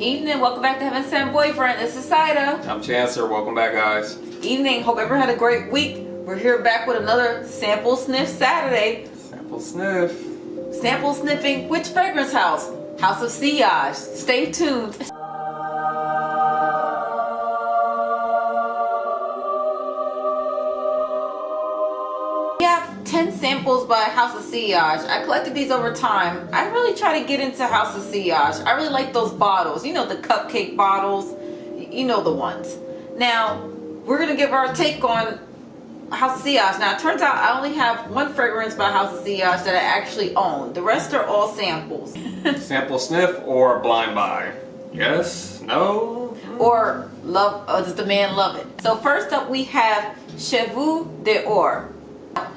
Evening, welcome back to Heaven Sent Boyfriend. This is Saida. I'm Chancellor. Welcome back, guys. Evening, hope everyone had a great week. We're here back with another Sample Sniff Saturday. Sample sniff. Sample sniffing which fragrance house? House of Sillage. Stay tuned. We have 10 samples by House of Sillage. I collected these over time. I really try to get into House of Sillage. I really like those bottles. You know, the cupcake bottles. You know the ones. Now, we're going to give our take on House of Sillage. Now, it turns out I only have one fragrance by House of Sillage that I actually own. The rest are all samples. Sample sniff or blind buy? Yes? No? Or love, does the man love it? So first up we have Chevaux D'or.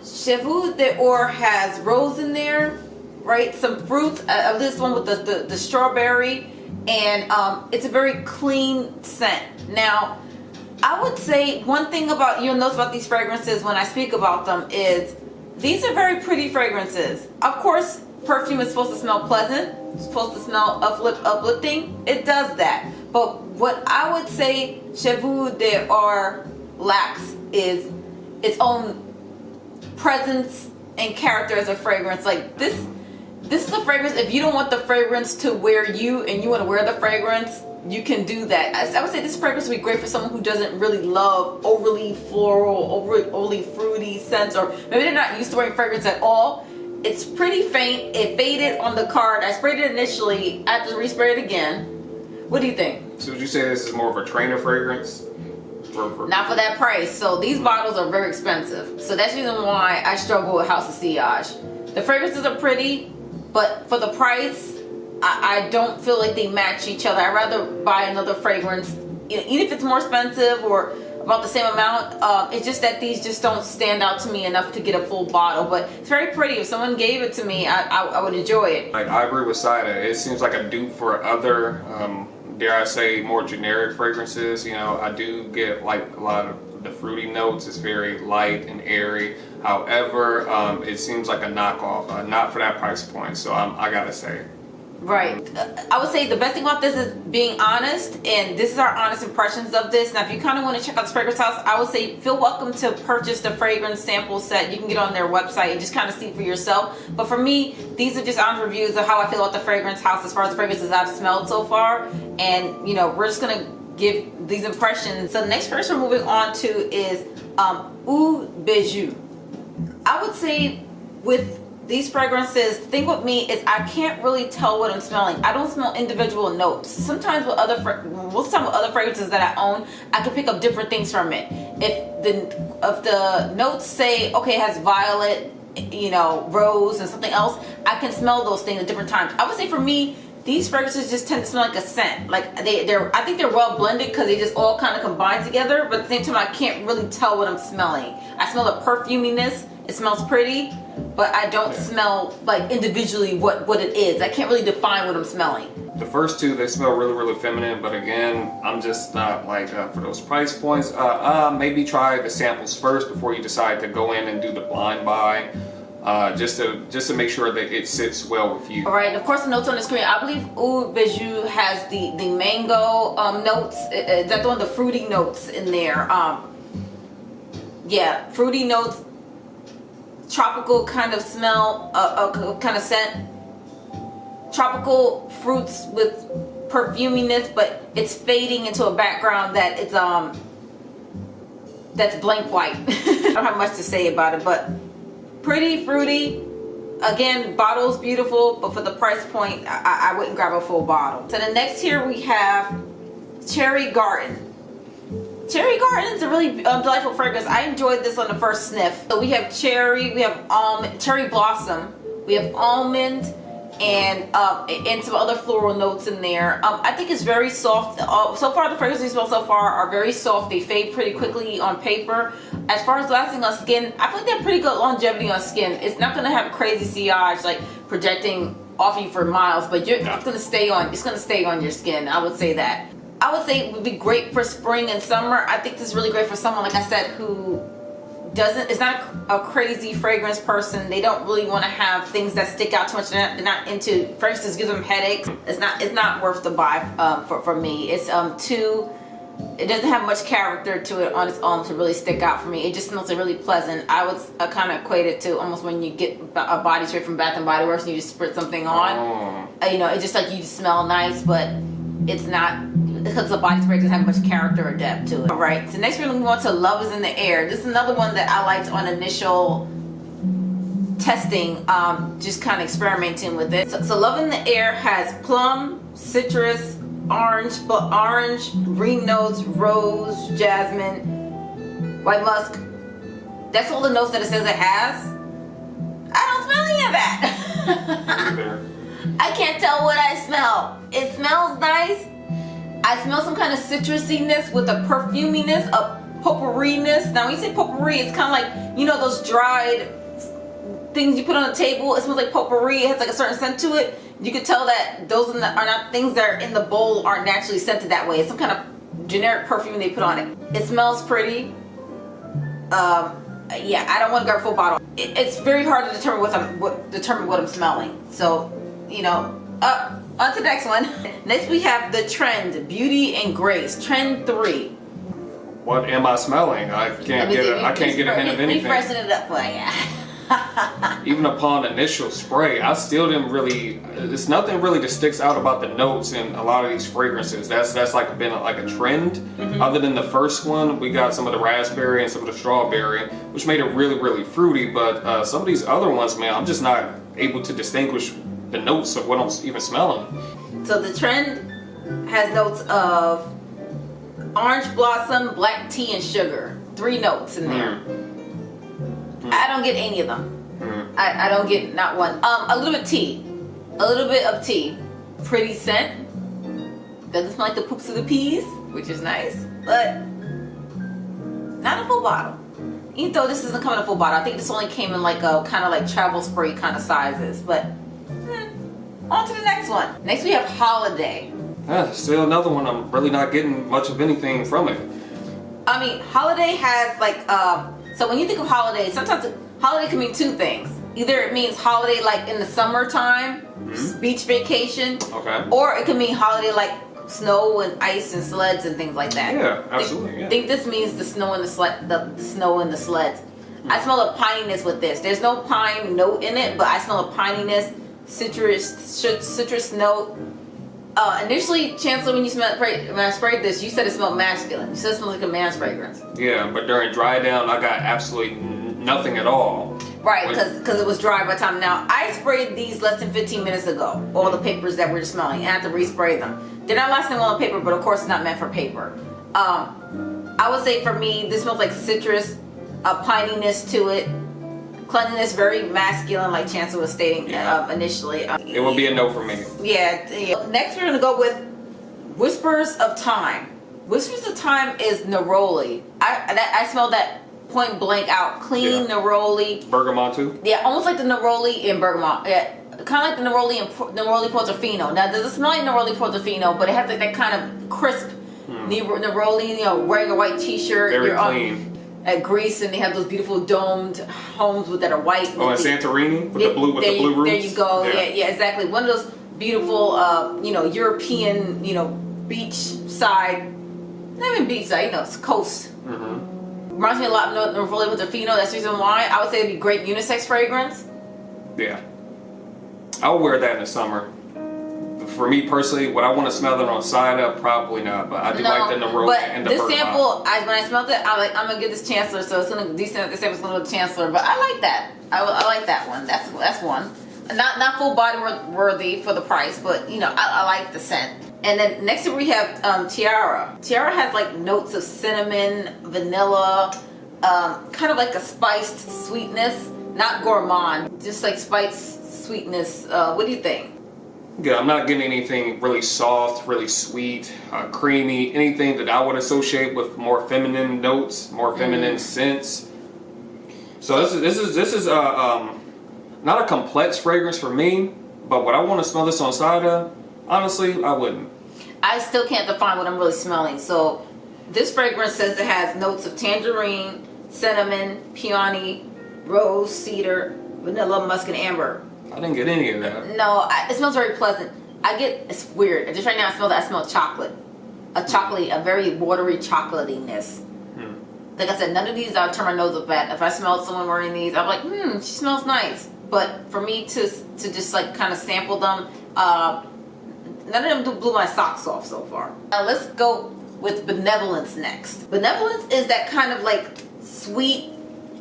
Chevaux D'or has rose in there, right? Some fruits. This one with the strawberry, and it's a very clean scent. Now, I would say one thing about you'll notice about these fragrances when I speak about them is these are very pretty fragrances. Of course, perfume is supposed to smell pleasant. It's supposed to smell uplifting. It does that. But what I would say Chevaux D'or lacks is its own presence and character as a fragrance. Like this is a fragrance. If you don't want the fragrance to wear you and you want to wear the fragrance, you can do that. I would say this fragrance would be great for someone who doesn't really love overly floral, overly fruity scents, or maybe they're not used to wearing fragrance at all. It's pretty faint. It faded on the card. I sprayed it initially. I have to respray it again. What do you think? So would you say this is more of a trainer fragrance? Not for that price. So these bottles are very expensive. So that's the reason why I struggle with House of Sillage. The fragrances are pretty, but for the price, I don't feel like they match each other. I'd rather buy another fragrance, even if it's more expensive or about the same amount. It's just that these just don't stand out to me enough to get a full bottle. But it's very pretty. If someone gave it to me, I would enjoy it. Like, I agree with Saida. It seems like a dupe for other, dare I say, more generic fragrances. You know, I do get like a lot of the fruity notes. It's very light and airy. However, it seems like a knockoff, not for that price point. So I gotta say. Right. I would say the best thing about this is being honest, and this is our honest impressions of this. Now, if you kind of want to check out this fragrance house, I would say feel welcome to purchase the fragrance sample set. You can get on their website and just kind of see for yourself. But for me, these are just honest reviews of how I feel about the fragrance house as far as the fragrances I've smelled so far. And, you know, we're just going to give these impressions. So the next fragrance we're moving on to is Hauts Bijoux. I would say with these fragrances, the thing with me is I can't really tell what I'm smelling. I don't smell individual notes. Sometimes with other fragrances that I own, I can pick up different things from it. If the notes say, okay, it has violet, you know, rose and something else, I can smell those things at different times. I would say for me, these fragrances just tend to smell like a scent. Like I think they're well blended because they just all kind of combine together. But at the same time, I can't really tell what I'm smelling. I smell the perfuminess. It smells pretty, but I don't smell like individually what it is. I can't really define what I'm smelling. The first two, they smell really, really feminine, but again, I'm just not like for those price points. Maybe try the samples first before you decide to go in and do the blind buy, just to make sure that it sits well with you. All right, and of course the notes on the screen. I believe Hauts Bijoux has the mango notes. Is that the one, the fruity notes in there? Yeah, fruity notes. Tropical kind of smell, kind of scent. Tropical fruits with perfuminess, but it's fading into a background that it's that's blank white. I don't have much to say about it, but pretty fruity. Again, bottle's beautiful, but for the price point, I wouldn't grab a full bottle. So the next here we have Cherry Garden. Cherry Garden is a really delightful fragrance. I enjoyed this on the first sniff. So we have cherry, we have almond, cherry blossom, we have almond, and some other floral notes in there. I think it's very soft. So far, the fragrances we smell so far are very soft. They fade pretty quickly on paper. As far as lasting on skin, I feel like they have pretty good longevity on skin. It's not going to have crazy sillage like projecting off you for miles, but it's going to stay on. It's going to stay on your skin. I would say that. I would say it would be great for spring and summer. I think this is really great for someone, like I said, who it's not a crazy fragrance person. They don't really want to have things that stick out too much. They're not into fragrances, gives them headaches. It's not worth the buy for me. It's it doesn't have much character to it on its own to really stick out for me. It just smells really pleasant. I would kind of equate it to almost when you get a body spray from Bath and Body Works and you just spritz something on. You know, it's just like you smell nice, but it's not, because the body spray doesn't have much character or depth to it. All right, so next we're going to move on to Love is in the Air. This is another one that I liked on initial testing, just kind of experimenting with it. So Love in the Air has plum, citrus, orange, green notes, rose, jasmine, white musk. That's all the notes that it says it has. I don't smell any of that. I can't tell what I smell. It smells nice. I smell some kind of citrusiness with a perfuminess, a potpourri-ness. Now when you say potpourri, it's kind of like, you know, those dried things you put on the table. It smells like potpourri. It has like a certain scent to it. You can tell that those are not things that are in the bowl aren't naturally scented that way. It's some kind of generic perfume they put on it. It smells pretty. Yeah, I don't want to go full bottle. It's very hard to determine what I'm smelling. So, you know, on to the next one. Next we have the Trend Beauty and Grace Trend 3. What am I smelling? I can't get a hint of anything. Refreshing it up for you. Even upon initial spray, I still didn't really. There's nothing really that sticks out about the notes in a lot of these fragrances. That's like been like a trend. Other than the first one, we got some of the raspberry and some of the strawberry, which made it really, really fruity. But some of these other ones, man, I'm just not able to distinguish the notes of what I'm even smelling. So the Trend has notes of orange blossom, black tea, and sugar. 3 notes in there. I don't get any of them. I don't get not one. A little bit tea. A little bit of tea. Pretty scent. Doesn't smell like the poops of the peas, which is nice. But not a full bottle. Even though this doesn't come in a full bottle. I think this only came in like a kind of like travel spray kind of sizes. But on to the next one. Next we have Holiday. Still another one. I'm really not getting much of anything from it. I mean, Holiday has like so when you think of holiday, sometimes holiday can mean 2 things. Either it means holiday like in the summertime, beach vacation, or it can mean holiday like snow and ice and sleds and things like that. Yeah, absolutely. I think this means the snow and the snow and the sleds. I smell a pininess with this. There's no pine note in it, but I smell a pininess, citrus note. Initially, Chancellor, when I sprayed this, you said it smelled masculine. You said it smelled like a man's fragrance. Yeah, but during dry down, I got absolutely nothing at all. Right, because it was dry by the time. Now, I sprayed these less than 15 minutes ago, all the papers that we're smelling, and I had to respray them. They're not lasting well on paper, but of course it's not meant for paper. I would say for me, this smells like citrus, a pininess to it. Cleanliness, very masculine, like Chancellor was stating initially. It will be a no for me. Yeah. Next, we're gonna go with Whispers of Time. Whispers of Time is neroli. I smell that point blank out, clean neroli. Bergamot too. Yeah, almost like the neroli in Bergamot. Yeah, kind of like the neroli in neroli Portofino. Now, does it smell like neroli Portofino? But it has like that kind of crisp neroli. You know, wearing a white T-shirt. Very clean. At Greece, and they have those beautiful domed homes that are white. Oh, and Santorini with the blue roofs. There you go. Yeah, exactly. One of those beautiful, European, beach side. Not even beach side, it's coast. Reminds me a lot of Neroli Portofino. That's the reason why I would say it'd be great unisex fragrance. Yeah, I would wear that in the summer. For me personally, would I want to smell it on cider? Probably not, but I do like the Neroli and the this Bergamot. sample, when I smelled it, I'm gonna give this Chancellor, so it's gonna this sample's gonna go to Chancellor. But I like that. I like that one. That's one. Not full body worthy for the price, but I like the scent. And then next we have Tiara. Tiara has like notes of cinnamon, vanilla, kind of like a spiced sweetness, not gourmand, just like spiced sweetness. What do you think? Yeah, I'm not getting anything really soft, really sweet, creamy, anything that I would associate with more feminine notes, more feminine scents. So this is not a complex fragrance for me, but would I want to smell this on cider? Honestly, I wouldn't. I still can't define what I'm really smelling. So this fragrance says it has notes of tangerine, cinnamon, peony, rose, cedar, vanilla, musk, and amber. I didn't get any of that. No, it smells very pleasant. It's weird. Just right now I smell chocolate. A very watery chocolatiness. Like I said, none of these I'll turn my nose up at. If I smell someone wearing these, I'm like, she smells nice. But for me to just like kind of sample them, none of them blew my socks off so far. Now let's go with Benevolence next. Benevolence is that kind of like sweet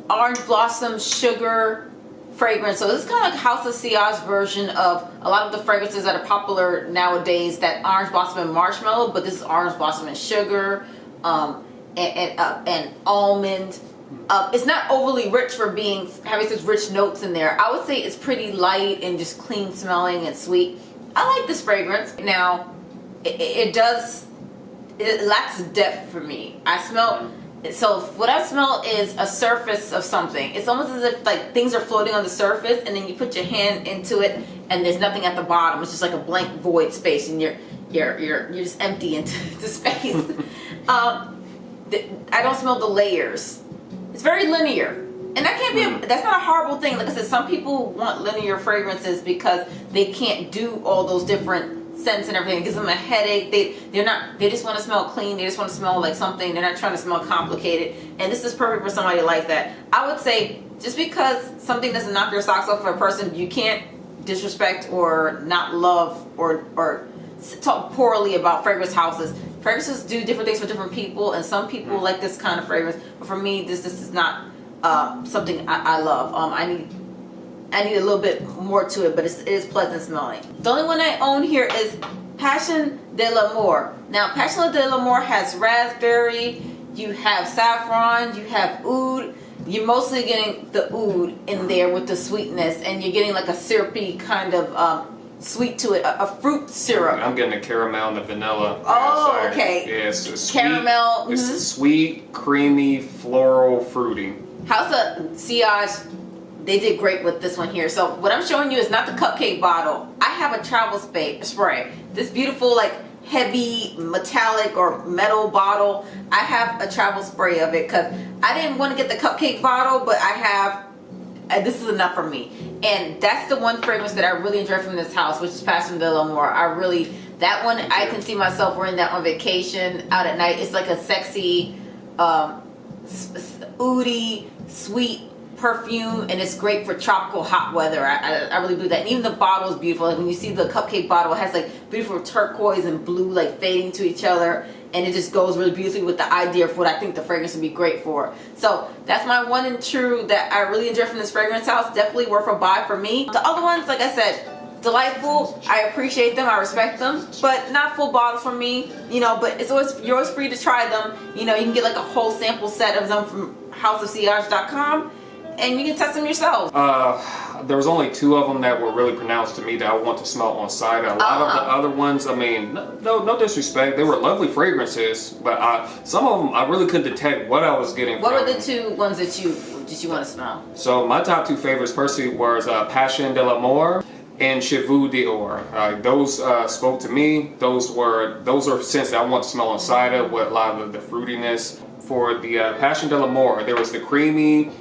orange blossom sugar fragrance. So this is kind of like House of Sillage version of a lot of the fragrances that are popular nowadays, that orange blossom and marshmallow, but this is orange blossom and sugar, and almond. It's not overly rich for having such rich notes in there. I would say it's pretty light and just clean smelling and sweet. I like this fragrance. Now, it lacks depth for me. So what I smell is a surface of something. It's almost as if like things are floating on the surface, and then you put your hand into it, and there's nothing at the bottom. It's just like a blank void space, and you're just empty into the space. I don't smell the layers. It's very linear, and that can't be. That's not a horrible thing. Like I said, some people want linear fragrances because they can't do all those different scents and everything. It gives them a headache. They just want to smell clean. They just want to smell like something. They're not trying to smell complicated. And this is perfect for somebody like that. I would say just because something doesn't knock your socks off for a person, you can't disrespect or not love or talk poorly about fragrance houses. Fragrances do different things for different people, and some people like this kind of fragrance. But for me, this is not something I love. I need a little bit more to it, but it is pleasant smelling. The only one I own here is Passion de l'Amour. Now, Passion de l'Amour has raspberry, you have saffron, you have oud. You're mostly getting the oud in there with the sweetness, and you're getting like a syrupy kind of sweet to it, a fruit syrup. I'm getting the caramel and the vanilla. Oh, okay. Yeah, it's sweet, caramel. It's sweet, creamy, floral, fruity. House of Sillage, they did great with this one here. So what I'm showing you is not the cupcake bottle. I have a travel spray. This beautiful like heavy metallic or metal bottle. I have a travel spray of it because I didn't want to get the cupcake bottle, but I have. This is enough for me. And that's the one fragrance that I really enjoy from this house, which is Passion de l'Amour. That one, I can see myself wearing that on vacation, out at night. It's like a sexy, oudy, sweet perfume, and it's great for tropical hot weather. I really believe that. And even the bottle is beautiful. Like when you see the cupcake bottle, it has like beautiful turquoise and blue like fading to each other, and it just goes really beautifully with the idea of what I think the fragrance would be great for. So that's my one and true that I really enjoy from this fragrance house. Definitely worth a buy for me. The other ones, like I said, delightful. I appreciate them. I respect them, but not full bottles for me. But you're always free to try them. You can get like a whole sample set of them from houseofsillage.com. And you can test them yourself. There was only 2 of them that were really pronounced to me that I want to smell on site. A lot of the other ones, I mean, no disrespect, they were lovely fragrances, but some of them I really couldn't detect what I was getting. What were the 2 ones that you want to smell? So my top 2 favorites personally was Passion de l'Amour and Chevaux D'or. Those spoke to me. Those are scents that I want to smell on site with a lot of the fruitiness. For the Passion de l'Amour, there was the creamy,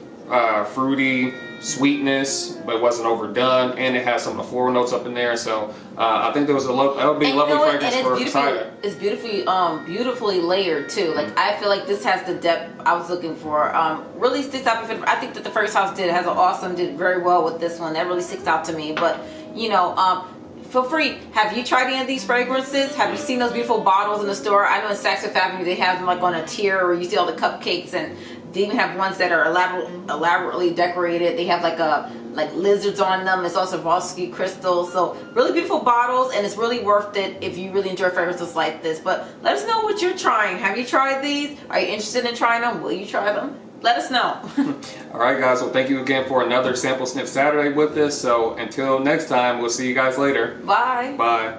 fruity sweetness, but it wasn't overdone, and it has some of the floral notes up in there. So I think that would be a lovely fragrance for cider. It's beautifully layered too. Like I feel like this has the depth I was looking for. Really sticks out. I think that the first house did very well with this one. That really sticks out to me. But feel free. Have you tried any of these fragrances? Have you seen those beautiful bottles in the store? I know in Saks Fifth Avenue they have them like on a tier where you see all the cupcakes, and they even have ones that are elaborately decorated. They have like lizards on them. It's also Swarovski crystals. So really beautiful bottles, and it's really worth it if you really enjoy fragrances like this. But let us know what you're trying. Have you tried these? Are you interested in trying them? Will you try them? Let us know. All right, guys. Well, thank you again for another Sample Sniff Saturday with us. So until next time, we'll see you guys later. Bye. Bye.